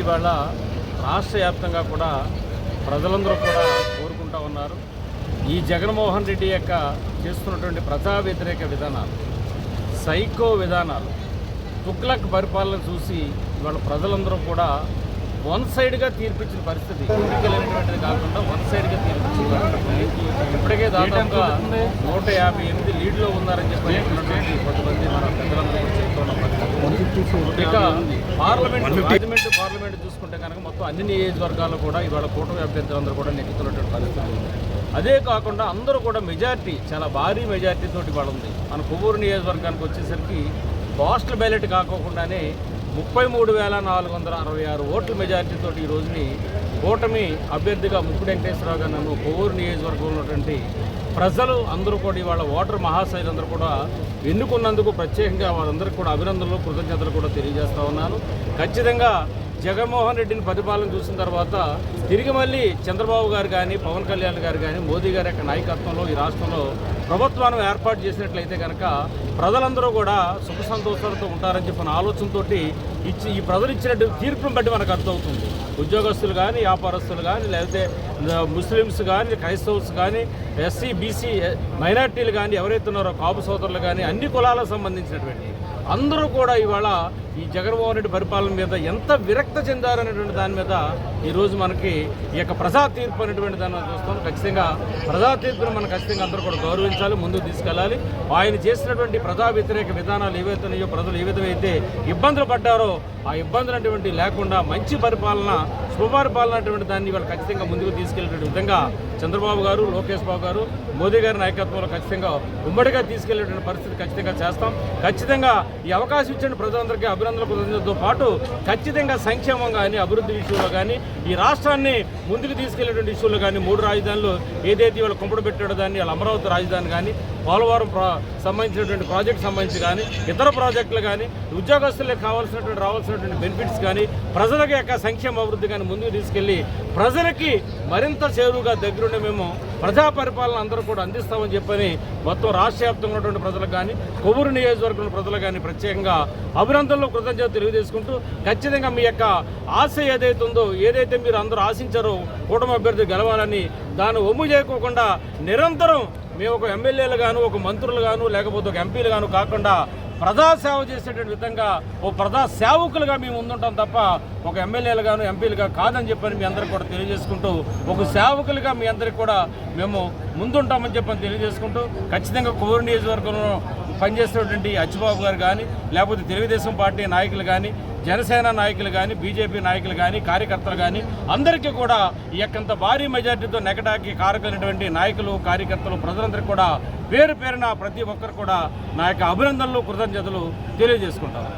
ఇవాళ రాష్ట్ర వ్యాప్తంగా కూడా ప్రజలందరూ కూడా కోరుకుంటూ ఉన్నారు. ఈ జగన్మోహన్ రెడ్డి యొక్క చేస్తున్నటువంటి ప్రజా వ్యతిరేక విధానాలు, సైకో విధానాలు, తుగ్లక్ పరిపాలన చూసి ఇవాళ ప్రజలందరూ కూడా వన్ సైడ్గా తీర్పిచ్చిన పరిస్థితి. ఎన్నికలైనటువంటిది కాకుండా వన్ సైడ్గా తీర్పిచ్చింది. ఇప్పటికే దాదాపుగా 158 లీడ్లో ఉన్నారని చెప్పి కొంతమంది మన పెద్దలందరూ కూడా చెప్తున్న పరిస్థితి. ఇక పార్లమెంట్ చూసుకుంటే కనుక మొత్తం అన్ని నియోజకవర్గాల్లో కూడా ఇవాళ కూటమి అభ్యర్థులందరూ కూడా నెగ్గుతున్నటువంటి పరిస్థితి ఉంది. అదే కాకుండా అందరూ కూడా మెజార్టీ, చాలా భారీ మెజార్టీతో ఇవాళ ఉంది. మన కొవ్వూరు నియోజకవర్గానికి వచ్చేసరికి పోస్టల్ బ్యాలెట్ కాకోకుండానే 33,466 ఓట్ల మెజార్టీతో ఈ రోజుని కూటమి అభ్యర్థిగా ముక్కుడు వెంకటేశ్వరరావు గారు నన్ను కొవ్వూరు నియోజకవర్గంలో ఉన్నటువంటి ప్రజలు అందరూ కూడా ఇవాళ ఓటర్ మహాశైలందరూ కూడా ఎన్నుకున్నందుకు ప్రత్యేకంగా వాళ్ళందరికీ కూడా అభినందనలు, కృతజ్ఞతలు కూడా తెలియజేస్తా ఉన్నాను. ఖచ్చితంగా జగన్మోహన్ రెడ్డిని పరిపాలన చూసిన తర్వాత తిరిగి మళ్ళీ చంద్రబాబు గారు కానీ, పవన్ కళ్యాణ్ గారు కానీ, మోదీ గారి యొక్క నాయకత్వంలో ఈ రాష్ట్రంలో ప్రభుత్వాన్ని ఏర్పాటు చేసినట్లయితే కనుక ప్రజలందరూ కూడా సుఖ సంతోషాలతో ఉంటారని చెప్పిన ఆలోచనతో ఈ ప్రజలు ఇచ్చినట్టు తీర్పును బట్టి మనకు అర్థమవుతుంది. ఉద్యోగస్తులు కానీ, వ్యాపారస్తులు కానీ, లేకపోతే ముస్లిమ్స్ కానీ, క్రైస్తవుస్ కానీ, ఎస్సీ బీసీ మైనార్టీలు కానీ, ఎవరైతే ఉన్నారో కాపు సోదరులు కానీ, అన్ని కులాలకు సంబంధించినటువంటి అందరూ కూడా ఇవాళ ఈ జగన్మోహన్ రెడ్డి పరిపాలన మీద ఎంత విరక్త చెందారనేటువంటి దాని మీద ఈరోజు మనకి ఈ యొక్క ప్రజా తీర్పు అనేటువంటి దాన్ని చూస్తాం. ఖచ్చితంగా ప్రజా తీర్పును మనం ఖచ్చితంగా అందరూ కూడా గౌరవించాలి, ముందుకు తీసుకెళ్ళాలి. ఆయన చేసినటువంటి ప్రజా వ్యతిరేక విధానాలు ఏవైతున్నాయో, ప్రజలు ఏ విధమైతే ఇబ్బందులు పడ్డారో ఆ ఇబ్బందులు అటువంటి లేకుండా మంచి పరిపాలన, శుభపరిపాలన అటువంటి దాన్ని ఇవాళ ఖచ్చితంగా ముందుకు తీసుకెళ్లేటువంటి విధంగా చంద్రబాబు గారు, లోకేష్ బాబు గారు, మోదీ గారి నాయకత్వంలో ఖచ్చితంగా ఉమ్మడిగా తీసుకెళ్లేటువంటి పరిస్థితి ఖచ్చితంగా చేస్తాం. ఖచ్చితంగా ఈ అవకాశం ఇచ్చిన ప్రజలందరికీ అభినందనలు కృతజ్ఞతలతో పాటు ఖచ్చితంగా సంక్షేమం కానీ, అభివృద్ధి విషయంలో కానీ, ఈ రాష్ట్రాన్ని ముందుకు తీసుకెళ్లేటువంటి విషయంలో కానీ, 3 రాజధానులు ఏదైతే ఇవాళ కుంపడు పెట్టాడో దాన్ని వాళ్ళ అమరావతి రాజధాని కానీ, పోలవరం సంబంధించినటువంటి ప్రాజెక్టు సంబంధించి కానీ, ఇతర ప్రాజెక్టులు కానీ, ఉద్యోగస్తులకు రావాల్సినటువంటి బెనిఫిట్స్ కానీ, ప్రజలకు యొక్క సంక్షేమ అభివృద్ధి కానీ ముందుకు తీసుకెళ్లి ప్రజలకి మరింత చేరువుగా దగ్గరుండి మేము ప్రజా పరిపాలన అందరూ కూడా అందిస్తామని చెప్పని మొత్తం రాష్ట్ర వ్యాప్తంగా ఉన్నటువంటి ప్రజలకు కానీ, కొవ్వూరు నియోజకవర్గంలో ప్రజలకు కానీ ప్రత్యేకంగా అభినందనలు, కృతజ్ఞతలు తెలియజేసుకుంటూ ఖచ్చితంగా మీ యొక్క ఆశ ఏదైతే ఉందో, ఏదైతే మీరు అందరూ ఆశించారో కూటమి అభ్యర్థి గెలవాలని, దాన్ని ఒమ్ము చేయకోకుండా నిరంతరం మేము ఒక ఎమ్మెల్యేలు గాను, ఒక మంత్రులు గాను, లేకపోతే ఒక ఎంపీలు గాను కాకుండా ప్రజాసేవ చేసేటువంటి విధంగా ఓ ప్రజా సేవకులుగా మేము ముందుంటాం తప్ప ఒక ఎమ్మెల్యేలు గాను, ఎంపీలుగా కాదని చెప్పని మీ అందరికీ కూడా తెలియజేసుకుంటూ, ఒక సేవకులుగా మీ అందరికీ కూడా మేము ముందుంటామని చెప్పని తెలియజేసుకుంటూ ఖచ్చితంగా కొవ్వూరు నియోజకవర్గంలో పనిచేస్తున్నటువంటి అచ్చిబాబు గారు కానీ, లేకపోతే తెలుగుదేశం పార్టీ నాయకులు కానీ, జనసేన నాయకులు కానీ, బీజేపీ నాయకులు కానీ, కార్యకర్తలు కానీ అందరికీ కూడా ఈ యొక్కంత భారీ మెజార్టీతో నెగటాకి కారకైనటువంటి నాయకులు, కార్యకర్తలు, ప్రజలందరికీ కూడా పేరు పేరున ప్రతి ఒక్కరు కూడా నా యొక్క అభినందనలు, కృతజ్ఞతలు తెలియజేసుకుంటారు.